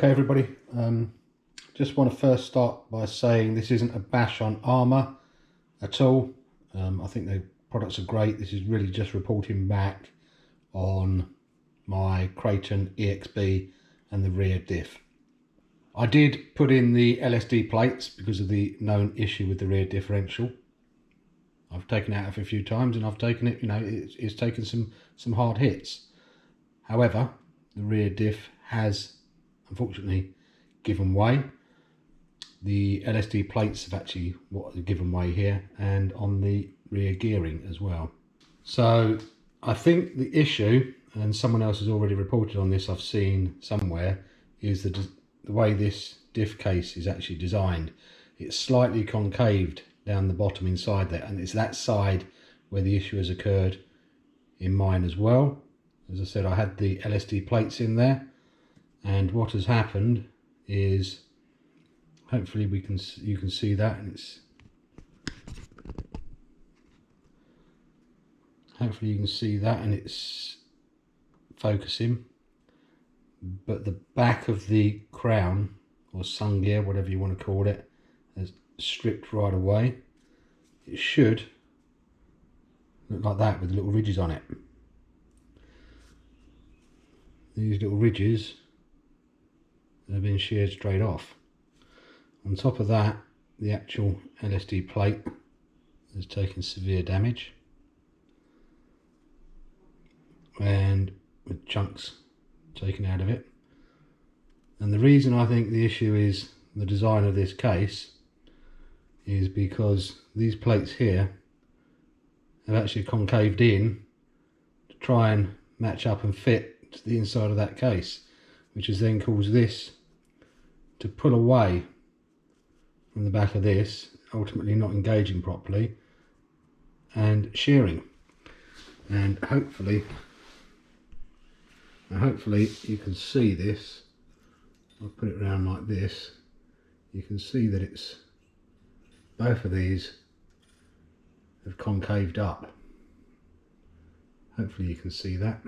Okay everybody, just want to first start by saying this isn't a bash on Arrma at all. I think the products are great. This is really just reporting back on my Kraton EXB and the rear diff. I did put in the LSD plates because of the known issue with the rear differential. I've taken it out a few times and I've taken it, it's taken some hard hits. However, the rear diff has unfortunately given way. The LSD plates have actually given way here and on the rear gearing as well. So I think the issue, and someone else has already reported on this, I've seen somewhere, is the way this diff case is actually designed. It's slightly concaved down the bottom inside there, and it's that side where the issue has occurred in mine as well. As I said, I had the LSD plates in there, and what has happened is, hopefully you can see that, and it's focusing, but the back of the crown or sun gear, whatever you want to call it, has stripped right away. It should look like that with little ridges on it. These little ridges have been sheared straight off. On top of that, the actual LSD plate has taken severe damage, and with chunks taken out of it. And the reason I think the issue is the design of this case is because these plates here have actually concaved in to try and match up and fit to the inside of that case, which has then caused this to pull away from the back of this, ultimately not engaging properly and shearing. And hopefully you can see this. I'll put it around like this. You can see that it's, both of these have concaved up. Hopefully you can see that.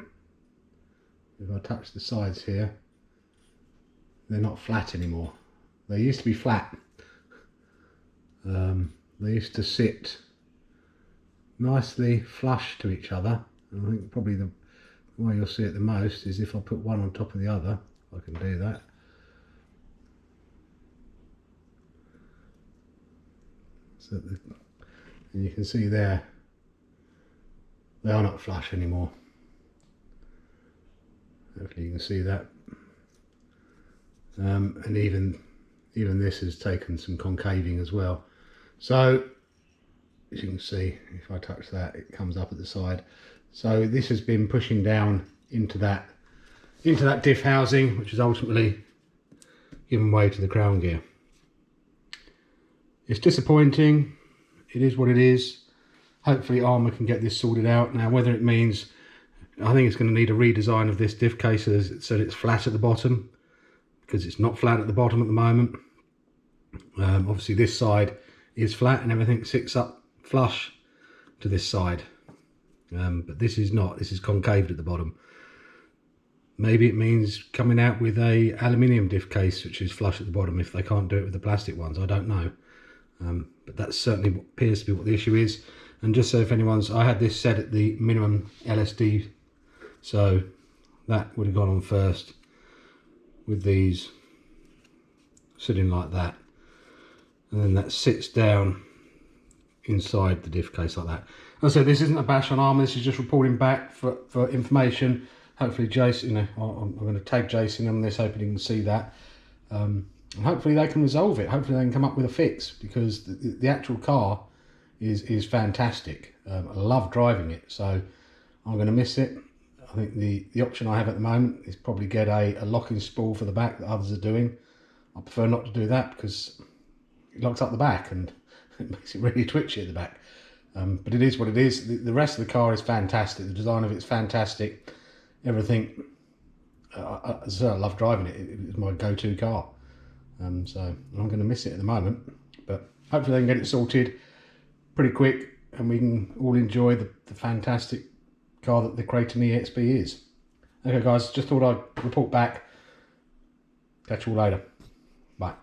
If I touch the sides here, they're not flat anymore. They used to be flat. They used to sit nicely flush to each other, and I think probably the way you'll see it the most is if I put one on top of the other. I can do that. So and you can see there, they are not flush anymore. Hopefully you can see that. And even this has taken some concaving as well. So as you can see, if I touch that, it comes up at the side. So this has been pushing down into that diff housing, which has ultimately given way to the crown gear. It's disappointing. It is what it is. Hopefully Arrma can get this sorted out. Now, whether it means, I think it's going to need a redesign of this diff case so that it's flat at the bottom, because it's not flat at the bottom at the moment. Obviously this side is flat and everything sits up flush to this side, but this is not. This is concaved at the bottom. Maybe it means coming out with a aluminium diff case which is flush at the bottom if they can't do it with the plastic ones. I don't know, but that's certainly what appears to be what the issue is. And just so if anyone's, I had this set at the minimum LSD, so that would have gone on first with these sitting like that, and then that sits down inside the diff case like that. As I said, this isn't a bash on Arrma, this is just reporting back for information. Hopefully Jason, I'm going to tag Jason on this, hoping he can see that. And hopefully they can resolve it. Hopefully they can come up with a fix, because the actual car is fantastic. I love driving it, so I'm going to miss it. I think the option I have at the moment is probably get a locking spool for the back that others are doing. I prefer not to do that because it locks up the back and it makes it really twitchy at the back. But it is what it is. The rest of the car is fantastic. The design of it's fantastic. Everything. I love driving it. It's my go-to car. So I'm going to miss it at the moment. But hopefully they can get it sorted pretty quick and we can all enjoy the fantastic car that the Kraton EXB is. Okay guys, just thought I'd report back. Catch you all later. Bye.